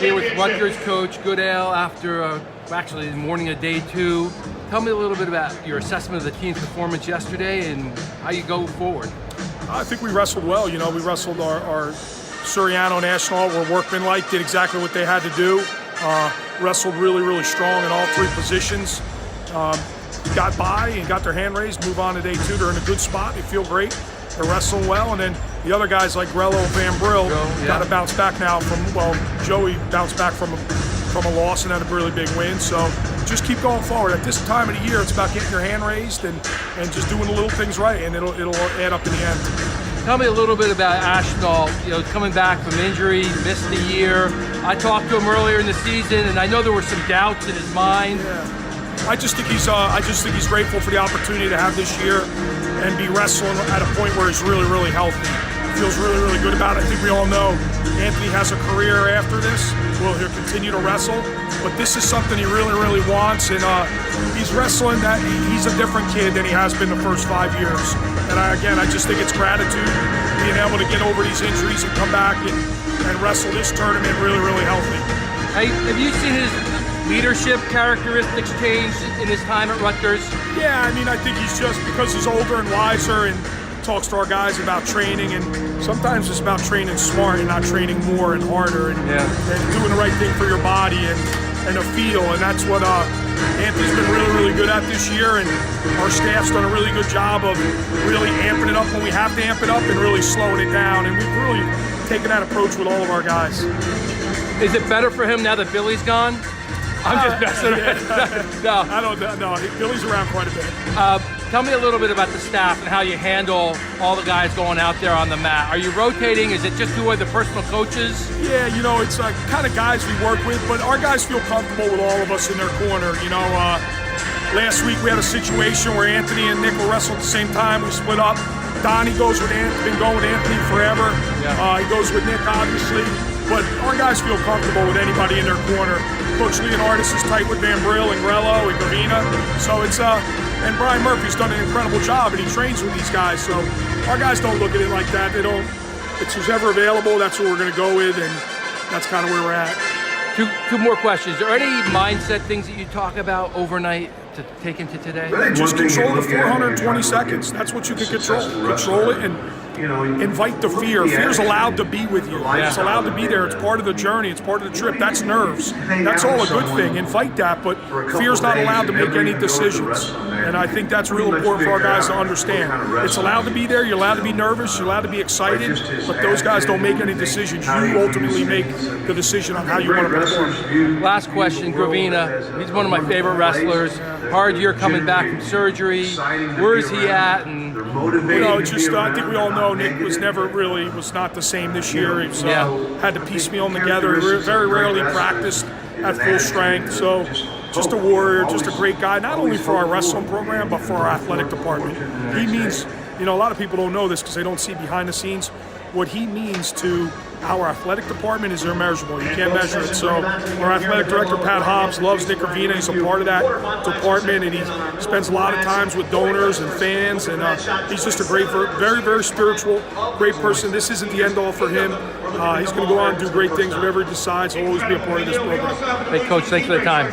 Here with Rutgers coach Goodale after actually the morning of day 2. Tell me a little bit about your assessment of the team's performance yesterday and how you go forward. I think we wrestled well. You know, we wrestled our Suriano National. Were workmanlike, did exactly what they had to do. Wrestled really, really strong in all 3 positions. Got by and got their hand raised, move on to day 2. They're in a good spot. They feel great. They're wrestling well. And then the other guys like Grello, Van Brill, got to bounce back now from, well, Joey bounced back from a loss and had a really big win. So just keep going forward. At this time of the year, it's about getting your hand raised and just doing the little things right, and it'll add up in the end. Tell me a little bit about Ashnault, coming back from injury, missed the year. I talked to him earlier in the season, and I know there were some doubts in his mind. Yeah. I just think he's grateful for the opportunity to have this year and be wrestling at a point where he's really, really healthy. Feels really, really good about it. I think we all know Anthony has a career after this. Well, he'll continue to wrestle, but this is something he really, really wants, and he's wrestling that he's a different kid than he has been the first 5 years. And I just think it's gratitude, being able to get over these injuries and come back and wrestle this tournament really, really healthy. Have you seen his leadership characteristics change in his time at Rutgers? Yeah, I mean, I think he's just, because he's older and wiser and talks to our guys about training, and sometimes it's about training smart and not training more and harder and doing the right thing for your body and a feel, and that's what Anthony's been really, really good at this year, and our staff's done a really good job of really amping it up when we have to amp it up and really slowing it down, and we've really taken that approach with all of our guys. Is it better for him now that Billy's gone? I'm just messing around. No. I don't know. Billy's around quite a bit. Tell me a little bit about the staff and how you handle all the guys going out there on the mat. Are you rotating? Is it just who are the personal coaches? Yeah, it's kind of guys we work with, but our guys feel comfortable with all of us in their corner. Last week we had a situation where Anthony and Nick were wrestling at the same time. We split up. Donnie goes with Anthony, been going with Anthony forever. Yeah. He goes with Nick, obviously. But our guys feel comfortable with anybody in their corner. Coach Leonardis is tight with Van Brill and Grello and Gravina. So it's and Brian Murphy's done an incredible job, and he trains with these guys. So our guys don't look at it like that. They don't. It's who's ever available. That's what we're going to go with, and that's kind of where we're at. Two more questions. Are there any mindset things that you talk about overnight to take into today? Just control the 420 seconds. That's what you can control. Control it and invite the fear. Fear's allowed to be with you. It's allowed to be there. It's part of the journey. It's part of the trip. That's nerves. That's all a good thing. Invite that, but fear's not allowed to make any decisions. And I think that's real important for our guys to understand. It's allowed to be there. You're allowed to be nervous. You're allowed to be excited, but those guys don't make any decisions. You ultimately make the decision on how you want to perform. Last question, Gravina. He's one of my favorite wrestlers. Hard year coming back from surgery. Where is he at? And I think we all know Nick was not the same this year. He's had to piecemeal him together. Very rarely practiced at full strength. So just a warrior, just a great guy, not only for our wrestling program, but for our athletic department. He means, a lot of people don't know this because they don't see behind the scenes. What he means to our athletic department is immeasurable. You can't measure it. So our athletic director, Pat Hobbs, loves Nick Gravina. He's a part of that department, and he spends a lot of times with donors and fans, and he's just a great, very, very spiritual, great person. This isn't the end-all for him. He's going to go on and do great things. Whatever he decides, he'll always be a part of this program. Hey, Coach, thanks for the time.